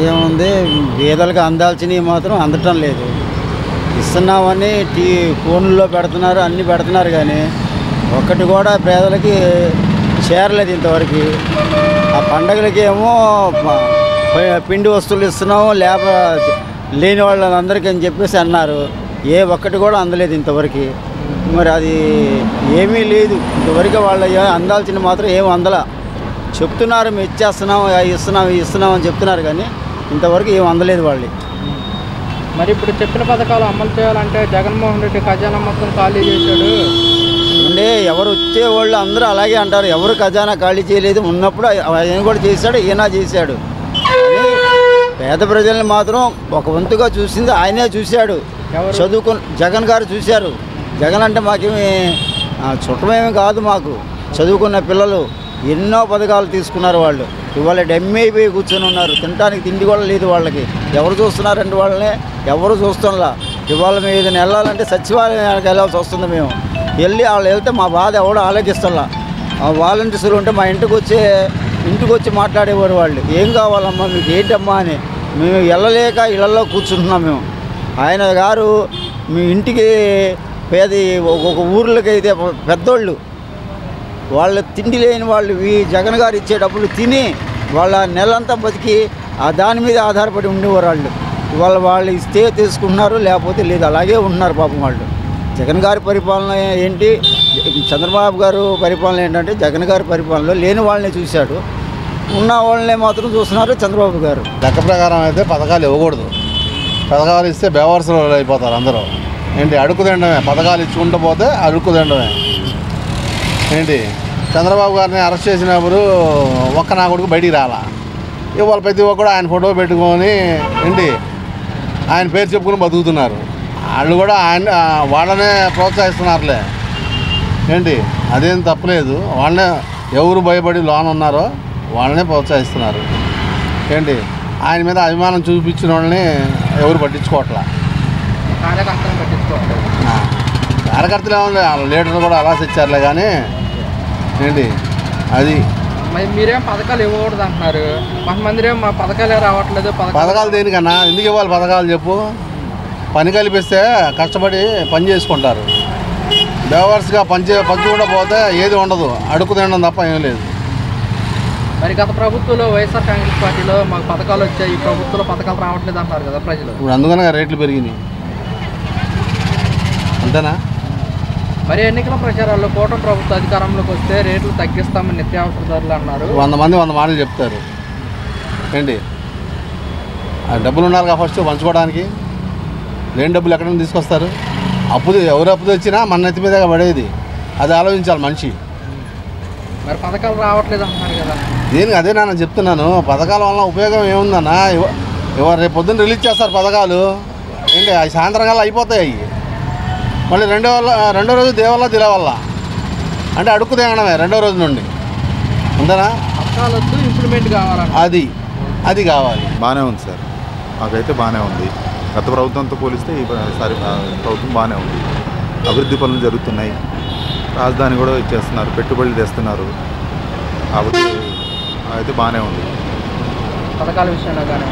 ఏముంది, పేదలకు అందాల్సినవి మాత్రం అందటం లేదు. ఇస్తున్నామని ఫోన్లో పెడుతున్నారు, అన్నీ పెడుతున్నారు, కానీ ఒక్కటి కూడా పేదలకి చేరలేదు ఇంతవరకు. ఆ పండగలకి ఏమో పిండి వస్తువులు ఇస్తున్నాము, లేని వాళ్ళందరికీ అని చెప్పేసి అన్నారు. ఒక్కటి కూడా అందలేదు ఇంతవరకు. మరి అది ఏమీ లేదు ఇంతవరకు. వాళ్ళ అందాల్సిన మాత్రం ఏమి అందలా. చెప్తున్నారు మేము ఇస్తున్నాం అని చెప్తున్నారు, కానీ ఇంతవరకు ఏమి అందలేదు వాళ్ళు. మరి ఇప్పుడు చెప్పిన పథకాలు అమలు చేయాలంటే జగన్మోహన్ రెడ్డి ఖజానా మొత్తం ఖాళీ చేశాడు అంటే ఎవరు వచ్చేవాళ్ళు అందరూ అలాగే అంటారు. ఎవరు ఖజానా ఖాళీ చేయలేదు. ఉన్నప్పుడు ఆయన కూడా చేశాడు, ఈయన చేశాడు. పేద ప్రజల్ని మాత్రం ఒక వంతుగా చూసింది ఆయనే చూశాడు. జగన్ గారు చూశారు. జగన్ అంటే మాకేమి చుట్టమేమి కాదు. మాకు చదువుకున్న పిల్లలు ఎన్నో పథకాలు తీసుకున్నారు. వాళ్ళు ఇవాళ డెమ్మి అయిపోయి కూర్చొని ఉన్నారు. తినడానికి తిండి కూడా లేదు వాళ్ళకి. ఎవరు చూస్తున్నారంటే వాళ్ళని ఎవరు చూస్తున్నా. ఇవాళ మేము ఏదైనా వెళ్ళాలంటే సచివాలయానికి వెళ్ళాల్సి వస్తుంది. మేము వాళ్ళు వెళ్తే మా బాధ ఎవడో ఆలోచిస్తున్నా. వాలంటీర్లు ఉంటే మా ఇంటికి వచ్చి మాట్లాడేవారు. వాళ్ళు ఏం కావాలమ్మా మీకు ఏంటమ్మా అని. మేము వెళ్ళలేక ఇళ్లలో కూర్చుంటున్నాం. మేము ఆయన గారు మీ ఇంటికి ఒక ఊర్లకైతే పెద్దోళ్ళు వాళ్ళ తిండి లేని వాళ్ళు ఈ జగన్ గారు ఇచ్చే డబ్బులు తిని వాళ్ళ నెలంతా బతికి దాని మీద ఆధారపడి ఉండేవారు. వాళ్ళు ఇస్తే తీసుకుంటున్నారు, లేకపోతే లేదు. అలాగే ఉంటున్నారు పాపం వాళ్ళు. జగన్ గారి పరిపాలన ఏంటి, చంద్రబాబు గారు పరిపాలన ఏంటంటే జగన్ గారి పరిపాలనలో లేని వాళ్ళని చూశాడు, ఉన్న వాళ్ళనే మాత్రం చూస్తున్నారు చంద్రబాబు గారు. లెక్క ప్రకారం అయితే పథకాలు ఇవ్వకూడదు. పథకాలు ఇస్తే బేవర్సలు అయిపోతారు అందరూ. ఏంటి అడుక్కు తినడమే. పథకాలు ఇచ్చుకుంటూ పోతే అడుక్కు తినడమే. ఏంటి చంద్రబాబు గారిని అరెస్ట్ చేసినప్పుడు ఒక్క నా కొడుకు బయటికి రాలా. ఇవాళ ప్రతి ఒక్కరు ఆయన ఫోటో పెట్టుకొని ఏంటి ఆయన పేరు చెప్పుకుని బతుకుతున్నారు. వాళ్ళు కూడా వాళ్ళనే ప్రోత్సహిస్తున్నారులే. ఏంటి అదేం తప్పలేదు. వాళ్ళనే ఎవరు భయపడి లోన్ ఉన్నారో వాళ్ళనే ప్రోత్సహిస్తున్నారు. ఏంటి ఆయన మీద అభిమానం చూపించిన వాళ్ళని ఎవరు పట్టించుకోవట్లా. కార్యకర్తలు ఏమన్నా లీడర్లు కూడా అలా ఇచ్చారులే. కానీ ఏంటి అది మీరేం పథకాలు ఇవ్వకూడదు అంటున్నారు. కొంతమంది మా పథకాలే రావట్లేదు. పథకాలు దేనికన్నా ఎందుకు ఇవ్వాలి పథకాలు చెప్పు. పని కల్పిస్తే కష్టపడి పని చేసుకుంటారు. బేవర్స్గా పంచుకుండా పోతే ఏది ఉండదు. అడుక్కు తినడం తప్ప ఏం లేదు. మరి గత ప్రభుత్వంలో వైఎస్ఆర్ కాంగ్రెస్ పార్టీలో మాకు పథకాలు వచ్చాయి, ఈ ప్రభుత్వంలో పథకాలు రావట్లేదు అంటారు కదా ప్రజలు. ఇప్పుడు అందుకనే రేట్లు పెరిగినాయి అంతేనా. మరి ఎన్నికల ప్రచారాల్లో కూటమి ప్రభుత్వ అధికారంలోకి వస్తే రేట్లు తగ్గిస్తామని నిత్యావసర ధరలు అన్నారు. 100 మంది 100 మాటలు చెప్తారు. ఏంటి డబ్బులు ఉన్నారు ఫస్ట్ పంచుకోవడానికి. లేని డబ్బులు ఎక్కడ నుంచి తీసుకొస్తారు. ఎవరు అప్పు తెచ్చినా మన నెత్తి మీద పడేది. అది ఆలోచించాలి మనిషి. మరి పథకాలు రావట్లేదు అంటున్నారు కదా. దేనికి అదే నాన్న చెప్తున్నాను. పథకాల వల్ల ఉపయోగం ఏముందన్నా. రేపు పొద్దున్న రిలీజ్ చేస్తారు పథకాలు. ఏంటి అవి సాయంత్రం కల్లా అయిపోతాయి. అవి మళ్ళీ రెండో రోజు దేవల్ల దిలవల్ల అంటే అడుక్కు తినడమే రెండో రోజు నుండి. అంతేనా. పథకాలు వద్దు, ఇంప్లిమెంట్ కావాలంట. అది కావాలి. బాగానే ఉంది సార్. మాకైతే బాగానే ఉంది. గత ప్రభుత్వంతో పోలిస్తే ఈసారి ప్రభుత్వం బాగానే ఉంది. అభివృద్ధి పనులు జరుగుతున్నాయి. రాజధాని కూడా ఇచ్చేస్తున్నారు, పెట్టుబడులు తెస్తున్నారు. కాబట్టి అయితే బాగానే ఉంది. పథకాల విషయంలో కానీ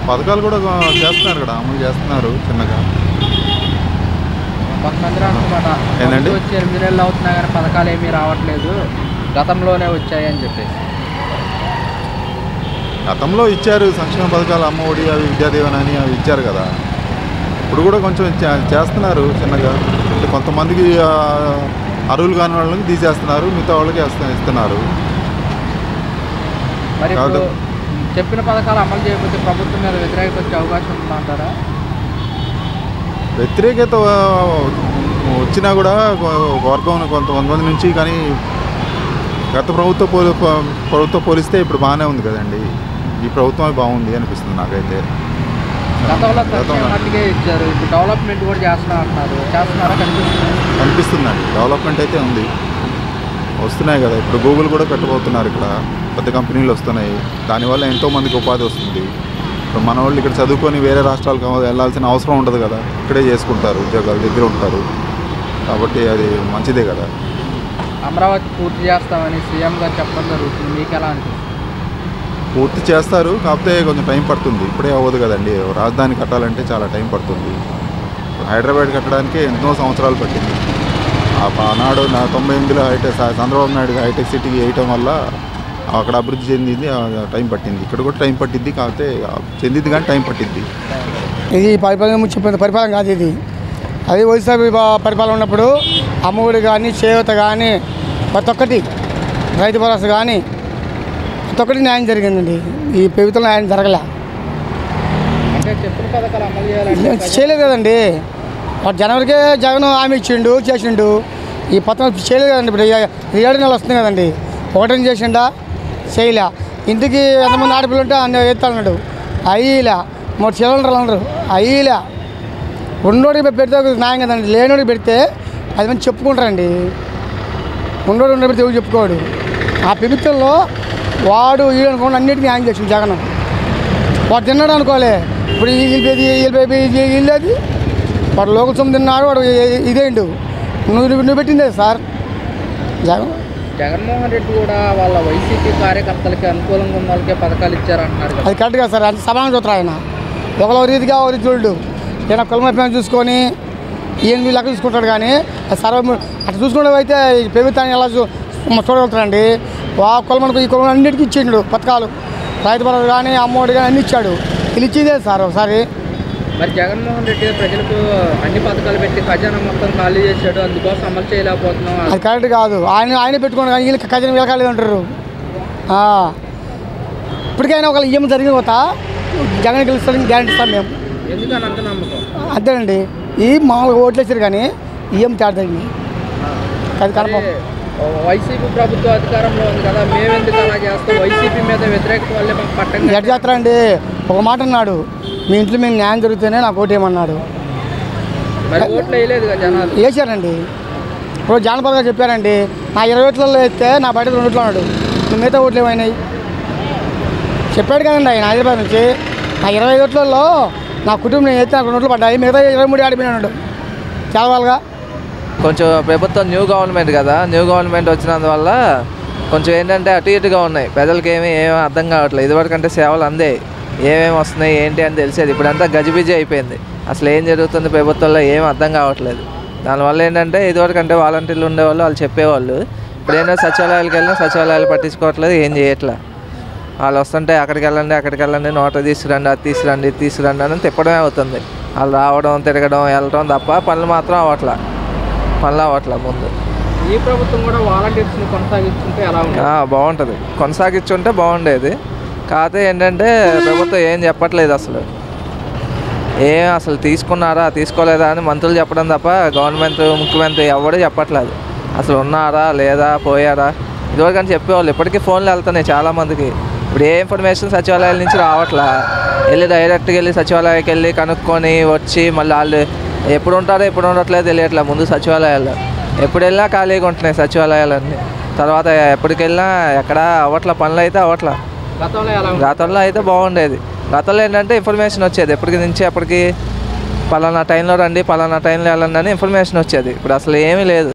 పథకాలు కూడా చేస్తున్నారు కదా, అమలు చేస్తున్నారు చిన్నగా. కొంతమంది రాష్ట్రమాట ఏంటండి వచ్చి 8 నెలలు అవుతున్నా కానీ పథకాలు ఏమీ రావట్లేదు, గతంలోనే వచ్చాయని చెప్పేసి. గతంలో ఇచ్చారు సంక్షేమ పథకాలు, అమ్మ ఒడి, అవి విద్యాదీవెన అని అవి ఇచ్చారు కదా. ఇప్పుడు కూడా కొంచెం చేస్తున్నారు చిన్నగా. అంటే కొంతమందికి అర్హులు కాని వాళ్ళకి తీసేస్తున్నారు, మిగతా వాళ్ళకి ఇస్తున్నారు. మరి చెప్పిన పథకాలు అమలు చేయకపోతే ప్రభుత్వం మీద వ్యతిరేకత వచ్చే అవకాశం ఉందంటారా? వ్యతిరేకత వచ్చినా కూడా వర్గం కొంతమంది నుంచి. కానీ గత ప్రభుత్వం పోలిస్తే ఇప్పుడు బాగానే ఉంది కదండి. ఈ ప్రభుత్వమే బాగుంది అనిపిస్తుంది నాకైతే. ఇచ్చారు, ఇప్పుడు డెవలప్మెంట్ కూడా చేస్తున్నారా? కనిపిస్తుందండి. డెవలప్మెంట్ అయితే ఉంది, వస్తున్నాయి కదా. ఇప్పుడు గూగుల్ కూడా పెట్టబోతున్నారు ఇక్కడ. పెద్ద కంపెనీలు వస్తున్నాయి. దానివల్ల ఎంతోమందికి ఉపాధి వస్తుంది. ఇప్పుడు మన వాళ్ళు ఇక్కడ చదువుకొని వేరే రాష్ట్రాలకు వెళ్ళాల్సిన అవసరం ఉండదు కదా. ఇక్కడే చేసుకుంటారు, ఉద్యోగాలు దగ్గర ఉంటారు. కాబట్టి అది మంచిదే కదా. అమరావతి పూర్తి చేస్తామని సీఎం గారు చెప్పడం జరుగుతుంది. మీకు ఎలా అనిపిస్తుంది? పూర్తి చేస్తారు, కాకపోతే కొంచెం టైం పడుతుంది. ఇప్పుడే అవ్వదు కదండి. రాజధాని కట్టాలంటే చాలా టైం పడుతుంది. హైదరాబాద్ కట్టడానికి ఎన్నో సంవత్సరాలు పట్టింది. ఆనాడు 98లో చంద్రబాబు నాయుడు హైటెక్ సిటీకి వేయటం వల్ల అక్కడ అభివృద్ధి చెందింది, టైం పట్టింది. ఇక్కడ కూడా టైం పట్టింది, కాకపోతే చెందింది కానీ టైం పట్టింది. ఇది పరిపాలన చెప్పిన పరిపాలన కాదు ఇది. అది వైఎస్ఆర్ పరిపాలన ఉన్నప్పుడు అమ్మఒడి కానీ, చేయూత కానీ, ప్రతి ఒక్కటి రైతు భరోసా కానీ ప్రతి ఒక్కటి న్యాయం జరిగిందండి. ఈ ప్రభుత్వం న్యాయం జరగలే, అంటే చెప్పిన పథకాలు అమలు చేయాలంటే చేయలేదు కదండి. జనవరికే జగన్ హామీ ఇచ్చిండు, చేసిండు. ఈ పథకం చేయలేదు కదండి. ఇప్పుడు 7 నెలలు వస్తుంది కదండి. ఒకటని చేసిండా, చేయలే. ఇంటికి ఎంతమంది ఆడపిల్లలు ఉంటే అన్ని ఎత్తాలన్నాడు, అయ్యిలా. 3 సిలిండర్లు అన్నారు, అయ్యిలా. ఉన్నోడికి పెడితే న్యాయం కదండి. లేనోడికి పెడితే 10 మంది చెప్పుకుంటారండి. ఉన్నోడు పెడితే ఎవరు చెప్పుకోడు. ఆ ప్రభుత్వంలో వాడు వీడు అనుకోండి అన్నిటికీ న్యాయం చేసిండు జగన్. వాడు తిన్నాడు అనుకోలే, ఇప్పుడు వీళ్ళేది వాడు లోకల్ సొమ్ము తిన్నాడు, వాడు ఇదేండు. నువ్వు పెట్టిందే సార్ జగన్మోహన్ రెడ్డి కూడా వాళ్ళ వైసీపీ కార్యకర్తలకి అనుకూలంగా ఉన్న వాళ్ళకే పథకాలు ఇచ్చారంటున్నారు కదా. అది కరెక్ట్ కదా సార్. అది సమానం చూస్తారు ఆయన. ఒకళ్ళ రీతిగా ఒకరి చూడు. ఈయన కులమైపోయిన చూసుకొని ఈయన వీళ్ళు లెక్క చూసుకుంటాడు. కానీ అది సర్వ అట్లా చూసుకునే అయితే ఈ ప్రభుత్వాన్ని ఎలా చూడగలుగుతారండి. కులమనుకు ఈ కులం అన్నిటికీ ఇచ్చిండు పథకాలు. రైతు భరోసా కానీ, అమ్మఒడి కానీ అన్ని ఇచ్చాడు. వీళ్ళు ఇచ్చిందే సార్ ఒకసారి. మరి జగన్మోహన్ రెడ్డి ప్రజలకు అన్ని పథకాలు పెట్టి ఖజానా మొత్తం ఖాళీ చేశాడు, అందుకోసం అమలు చేయలేకపోతున్నాం. అది కరెక్ట్ కాదు. ఆయనే పెట్టుకోండి కానీ వీళ్ళకి ఖజానా వీళ్ళకాలేదు అంటారు. ఇప్పటికైనా ఒకళ్ళు ఈఎం జరిగిన పోతా జగన్ గెలుస్తారని గ్యారెంటీ ఇస్తాం మేము. ఎందుకని అంత నమ్మకం? అంతేనండి. ఈ మామూలుగా ఓట్లు వేసారు కానీ ఈఎం తేడా జరిగింది. అది కనపం. వైసీపీ ప్రభుత్వం అధికారంలో ఉంది కదా, మేమెందుకు అలా చేస్తాం, వైసీపీ మీద వ్యతిరేకత వల్లే మాకు పట్టండి ఎట్ చేస్తారండి. ఒక మాట అన్నాడు, మీ ఇంట్లో మీకు న్యాయం జరుగుతూనే నాకు ఓటు ఏమన్నాడు. మరి ఓట్లు వేయలేదు కదా జనాలు. వేసారండి. ఇప్పుడు జానపద గారు చెప్పారండి, నా 20 ఓట్లలో వేస్తే నా బయట 2 ఓట్లు అన్నాడు. మిగతా ఓట్లు ఏమైనాయి చెప్పాడు కదండి ఆయన హైదరాబాద్ నుంచి. నా 25 ఓట్లలో నా కుటుంబం నేను వేస్తే నాకు 2 ఓట్లు పడ్డాయి, మిగతా 23 ఆడిపోయినాడు. చాలా వాళ్ళగా కొంచెం ప్రభుత్వం న్యూ గవర్నమెంట్ కదా, న్యూ గవర్నమెంట్ వచ్చినందువల్ల కొంచెం ఏంటంటే అటు ఇటుగా ఉన్నాయి. ప్రజలకి ఏమీ అర్థం కావట్లేదు. ఇదివరకంటే సేవలు అందాయి, ఏమేమి వస్తున్నాయి ఏంటి అని తెలిసేది. ఇప్పుడంతా గజిబిజి అయిపోయింది. అసలు ఏం జరుగుతుంది ప్రభుత్వంలో ఏం అర్థం కావట్లేదు. దానివల్ల ఏంటంటే ఇదివరకంటే వాలంటీర్లు ఉండేవాళ్ళు, వాళ్ళు చెప్పేవాళ్ళు. ఇప్పుడు ఏంటంటే సచివాలయాలకు వెళ్ళినా సచివాలయాలు పట్టించుకోవట్లేదు, ఏం చేయట్లా. వాళ్ళు వస్తుంటే అక్కడికి వెళ్ళండి, నోట తీసుకురండి, అది తీసుకురండి, ఇది తీసుకురండి అని తిప్పడమే అవుతుంది. వాళ్ళు రావడం, తిరగడం, వెళ్ళడం తప్ప పనులు మాత్రం అవ్వట్లా ముందు. ఈ ప్రభుత్వం కూడా వాలంటీర్స్ని కొనసాగిస్తుంటే ఎలా ఉంటుంది? బాగుంటుంది, కొనసాగించుంటే బాగుండేది. కాకపోతే ఏంటంటే ప్రభుత్వం ఏం చెప్పట్లేదు అసలు. అసలు తీసుకున్నారా తీసుకోలేదా అని మంత్రులు చెప్పడం తప్ప గవర్నమెంట్ ముఖ్యమంత్రి ఎవడూ చెప్పట్లేదు. అసలు ఉన్నారా లేదా పోయారా ఇదివరకని చెప్పేవాళ్ళు. ఇప్పటికీ ఫోన్లు వెళ్తున్నాయి చాలామందికి. ఇప్పుడు ఏ ఇన్ఫర్మేషన్ సచివాలయాల నుంచి రావట్లా. డైరెక్ట్గా వెళ్ళి సచివాలయానికి వెళ్ళి కనుక్కొని వచ్చి మళ్ళీ వాళ్ళు ఎప్పుడు ఉంటారో ఎప్పుడు ఉండట్లేదు తెలియట్లే. ముందు సచివాలయాల్లో ఎప్పుడు వెళ్ళినా ఖాళీగా ఉంటున్నాయి సచివాలయాలన్నీ. తర్వాత ఎప్పటికి వెళ్ళినా ఎక్కడ అవ్వట్ల పనులు అయితే అవ్వట్లా. గతంలో అయితే బాగుండేది. గతంలో ఏంటంటే ఇన్ఫర్మేషన్ వచ్చేది ఎప్పటికి నుంచి ఎప్పటికి, పలానా టైంలో రండి, పలానా టైంలో వెళ్ళండి అని ఇన్ఫర్మేషన్ వచ్చేది. ఇప్పుడు అసలు ఏమీ లేదు.